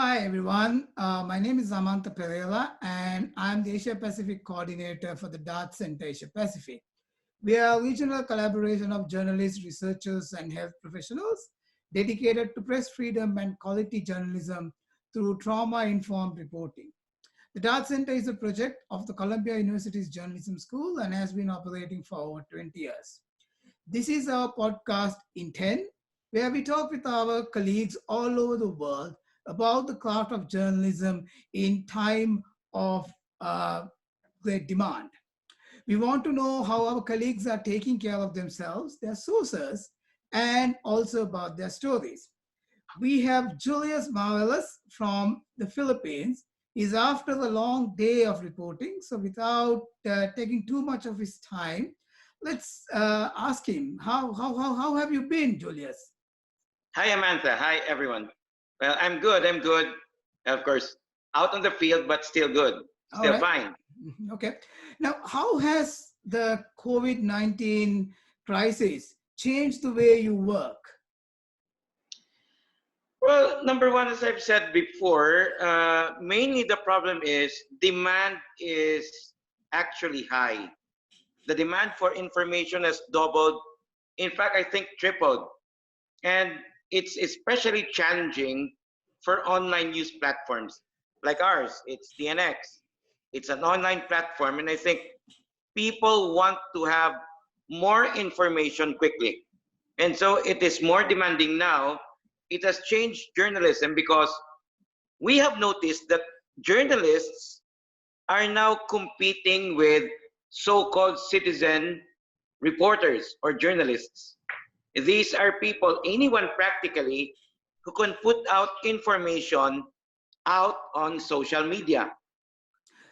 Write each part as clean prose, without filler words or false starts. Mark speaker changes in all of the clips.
Speaker 1: Hi everyone, my name is Amanta Pereira and I'm the Asia Pacific Coordinator for the Dart Center Asia Pacific. We are a regional collaboration of journalists, researchers and health professionals dedicated to press freedom and quality journalism through trauma-informed reporting. The Dart Center is a project of the Columbia University's Journalism School and has been operating for over 20 years. This is our podcast in 10, where we talk with our colleagues all over the world about the craft of journalism in time of great demand. We want to know how our colleagues are taking care of themselves, their sources, and also about their stories. We have Julius Mariveles from the Philippines. He's after a long day of reporting, so without taking too much of his time, let's ask him, how have you been, Julius?
Speaker 2: Hi, Amantha. Hi, everyone. Well, I'm good. I'm good. Of course, out on the field, but still good.
Speaker 1: All
Speaker 2: Still
Speaker 1: right.
Speaker 2: fine.
Speaker 1: Okay. Now, how has the COVID-19 crisis changed the way you work?
Speaker 2: Well, number one, as I've said before, mainly the problem is demand is actually high. The demand for information has doubled. In fact, I think tripled. And it's especially challenging for online news platforms like ours. It's TNX. It's an online platform, and I think people want to have more information quickly. And so it is more demanding now. It has changed journalism because we have noticed that journalists are now competing with so-called citizen reporters or journalists. These are people, anyone practically, who can put out information out on social media.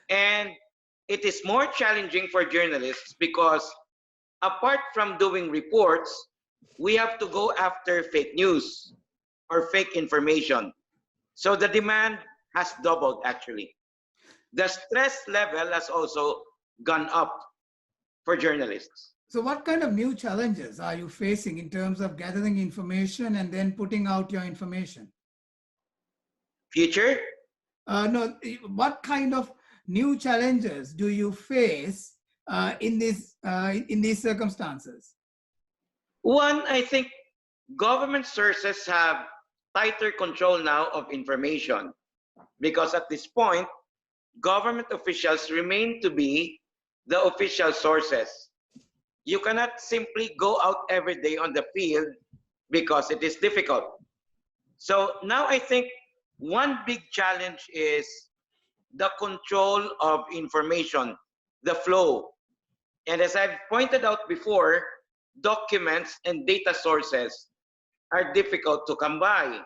Speaker 2: And it is more challenging for journalists because apart from doing reports, we have to go after fake news or fake information. So the demand has doubled actually. The stress level has also gone up for journalists.
Speaker 1: So, what kind of new challenges are you facing in terms of gathering information and then putting out your information?
Speaker 2: Future?
Speaker 1: No, what kind of new challenges do you face in these circumstances?
Speaker 2: One, I think government sources have tighter control now of information because at this point, government officials remain to be the official sources. You cannot simply go out every day on the field because it is difficult. So now I think one big challenge is the control of information, the flow. And as I've pointed out before, documents and data sources are difficult to come by.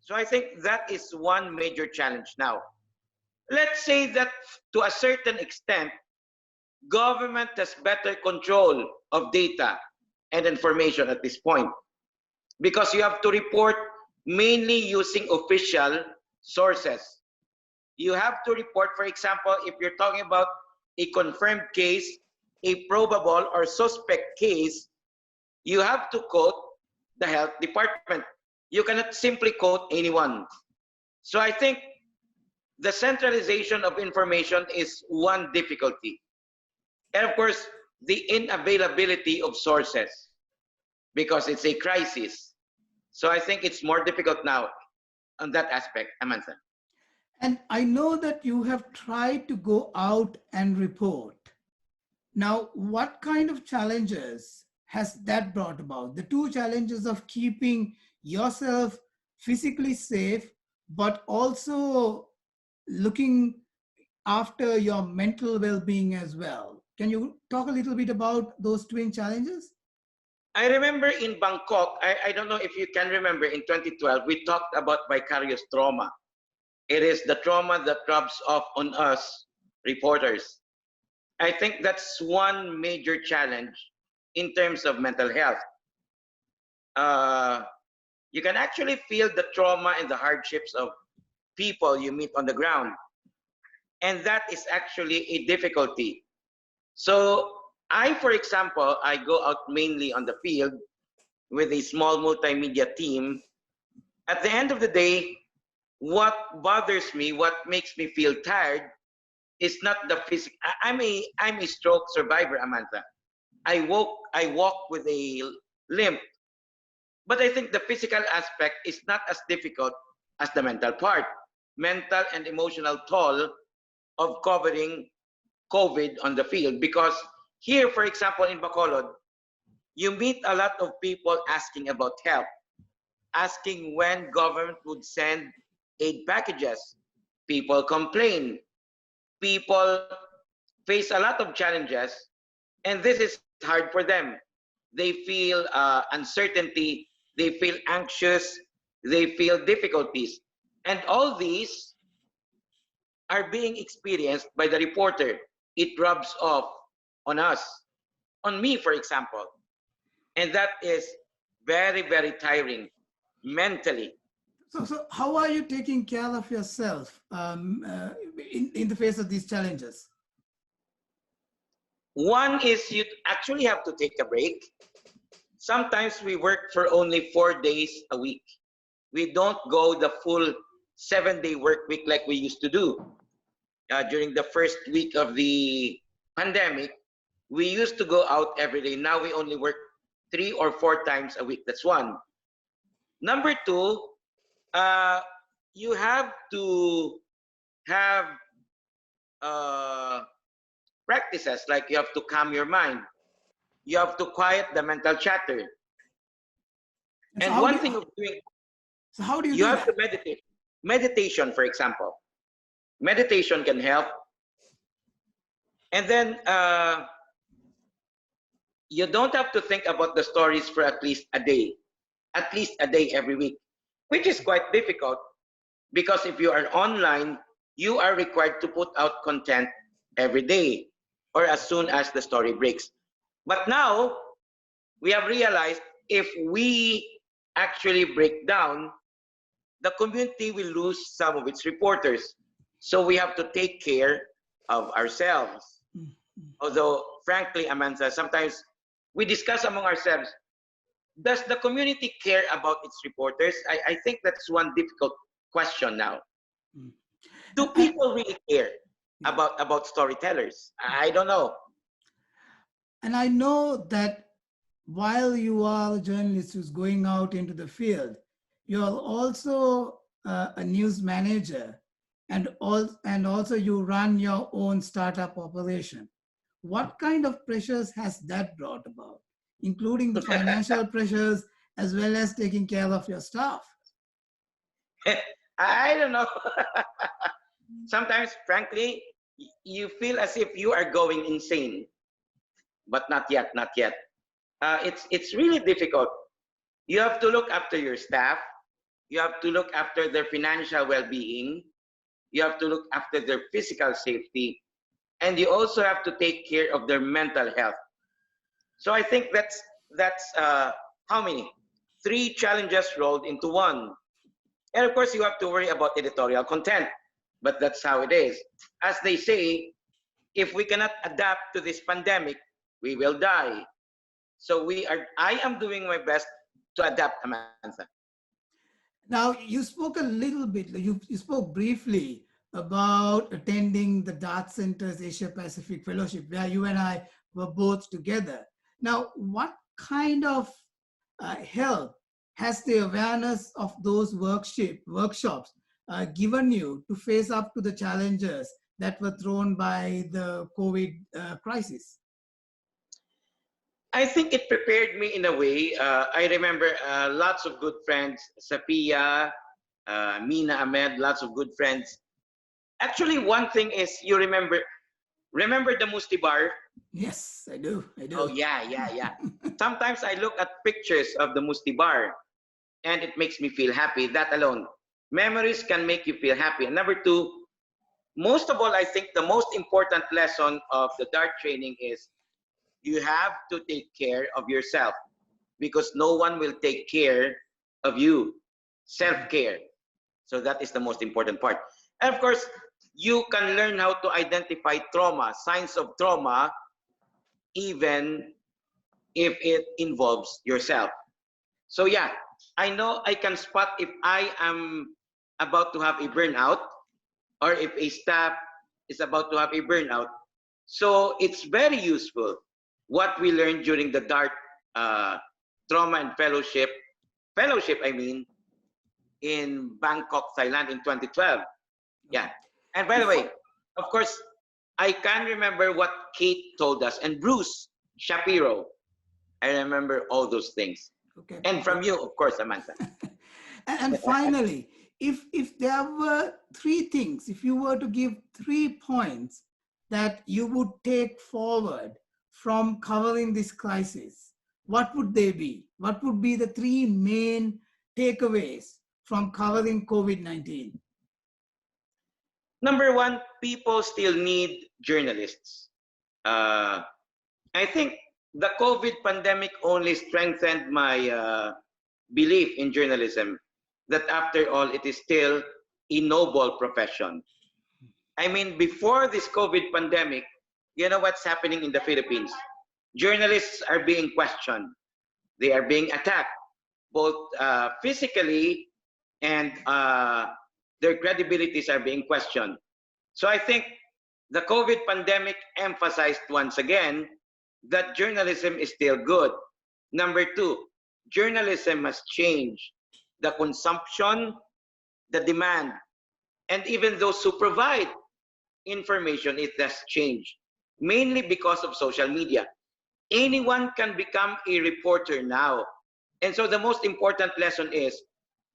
Speaker 2: So I think that is one major challenge now. Let's say that to a certain extent, government has better control of data and information at this point because you have to report mainly using official sources. You have to report, for example, if you're talking about a confirmed case, a probable or suspect case, you have to quote the health department. You cannot simply quote anyone. So I think the centralization of information is one difficulty. And of course, the inavailability of sources because it's a crisis. So I think it's more difficult now on that aspect, Amantha.
Speaker 1: And I know that you have tried to go out and report. Now, what kind of challenges has that brought about? The two challenges of keeping yourself physically safe, but also looking after your mental well-being as well. Can you talk a little bit about those twin challenges?
Speaker 2: I remember in Bangkok, I don't know if you can remember in 2012, we talked about vicarious trauma. It is the trauma that rubs off on us reporters. I think that's one major challenge in terms of mental health. You can actually feel the trauma and the hardships of people you meet on the ground. And that is actually a difficulty. So for example, I go out mainly on the field with a small multimedia team. At the end of the day, what bothers me, what makes me feel tired, is not the physical. I'm a stroke survivor, Amanda. I walk with a limp, but I think the physical aspect is not as difficult as the mental part. Mental and emotional toll of covering COVID on the field, because here, for example, in Bacolod, you meet a lot of people asking about help, asking when government would send aid packages. People complain. People face a lot of challenges, and this is hard for them. They feel uncertainty, they feel anxious, they feel difficulties. And all these are being experienced by the reporter. It rubs off on us, on me, for example. And that is very, very tiring mentally.
Speaker 1: So how are you taking care of yourself in the face of these challenges?
Speaker 2: One is you actually have to take a break. Sometimes we work for only 4 days a week. We don't go the full 7-day work week like we used to do. During the first week of the pandemic, we used to go out every day. Now we only work 3 or 4 times a week. That's one. Number two, uh, you have to have uh, practices, like you have to calm your mind. You have to quiet the mental chatter.
Speaker 1: So
Speaker 2: And one thing of doing,
Speaker 1: how do you
Speaker 2: you
Speaker 1: do
Speaker 2: have to
Speaker 1: that?
Speaker 2: meditate. Meditation, for example. Meditation can help. And then you don't have to think about the stories for at least a day every week, which is quite difficult because if you are online, you are required to put out content every day or as soon as the story breaks. But now we have realized if we actually break down, the community will lose some of its reporters. So we have to take care of ourselves. Although, frankly, Amanda, sometimes we discuss among ourselves, does the community care about its reporters? I think that's one difficult question now. Do people really care about storytellers? I don't know.
Speaker 1: And I know that while you are a journalist who's going out into the field, you're also a news manager, and also you run your own startup operation. What kind of pressures has that brought about, including the financial pressures as well as taking care of your staff?
Speaker 2: I don't know. Sometimes, frankly, you feel as if you are going insane, but not yet, not yet. It's really difficult. You have to look after your staff. You have to look after their financial well-being. You have to look after their physical safety, and you also have to take care of their mental health. So I think that's how many? Three challenges rolled into one. And of course, you have to worry about editorial content, but that's how it is. As they say, if we cannot adapt to this pandemic, we will die. So I am doing my best to adapt, Amanda.
Speaker 1: Now, you spoke a little bit, you spoke briefly about attending the Dart Center's Asia Pacific Fellowship, where you and I were both together. Now, what kind of help has the awareness of those workshops given you to face up to the challenges that were thrown by the COVID crisis?
Speaker 2: I think it prepared me in a way. I remember lots of good friends, Sapia, Mina Ahmed, lots of good friends. Actually, one thing is you remember the Musti Bar?
Speaker 1: Yes, I do.
Speaker 2: Oh yeah. Sometimes I look at pictures of the Musti Bar and it makes me feel happy. That alone. Memories can make you feel happy. And number two, most of all, I think the most important lesson of the dart training is you have to take care of yourself because no one will take care of you. Self-care. So that is the most important part. And of course, you can learn how to identify trauma, signs of trauma, even if it involves yourself. So yeah, I know I can spot if I am about to have a burnout or if a staff is about to have a burnout. So it's very useful what we learned during the DART trauma and fellowship, I mean, in Bangkok, Thailand in 2012. Yeah. And by the way,
Speaker 1: Before,
Speaker 2: of course, I can remember what Kate told us and Bruce Shapiro. I remember all those things.
Speaker 1: okay,
Speaker 2: And from you, of course, Samantha.
Speaker 1: and finally, if there were three things, if you were to give 3 points that you would take forward from covering this crisis, what would they be? What would be the three main takeaways from covering COVID-19?
Speaker 2: Number one, people still need journalists. Uh, I think the COVID pandemic only strengthened my belief in journalism that after all, it is still a noble profession. I mean, before this COVID pandemic, you know what's happening in the Philippines? Journalists are being questioned. They are being attacked, both physically and their credibilities are being questioned. So I think the COVID pandemic emphasized once again that journalism is still good. Number two, journalism has changed. The consumption, the demand, and even those who provide information, it has changed, mainly because of social media. Anyone can become a reporter now. And so the most important lesson is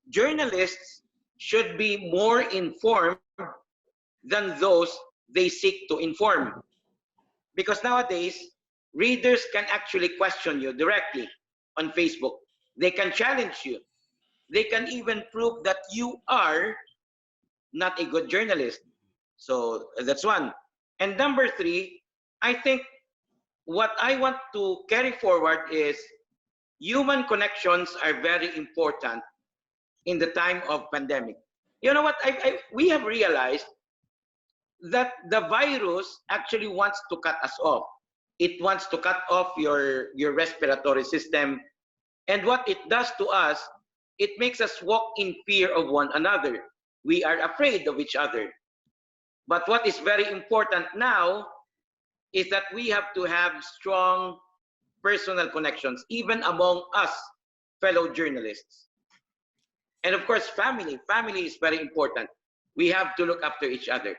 Speaker 2: journalists should be more informed than those they seek to inform. Because nowadays, readers can actually question you directly on Facebook. They can challenge you. They can even prove that you are not a good journalist. So that's one. And number three, I think what I want to carry forward is human connections are very important in the time of pandemic. You know what? We have realized that the virus actually wants to cut us off. It wants to cut off your respiratory system. And what it does to us, it makes us walk in fear of one another. We are afraid of each other. But what is very important now is that we have to have strong personal connections, even among us fellow journalists. And of course, family. Family is very important. We have to look after each other.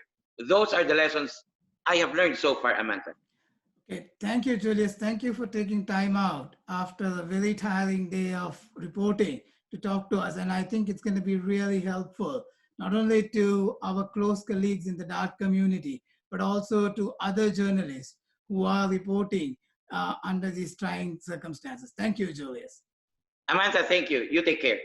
Speaker 2: Those are the lessons I have learned so far, Amanda.
Speaker 1: Okay, thank you, Julius. Thank you for taking time out after a very tiring day of reporting to talk to us. And I think it's going to be really helpful, not only to our close colleagues in the DART community, but also to other journalists who are reporting under these trying circumstances. Thank you, Julius.
Speaker 2: Amanda, thank you. You take care.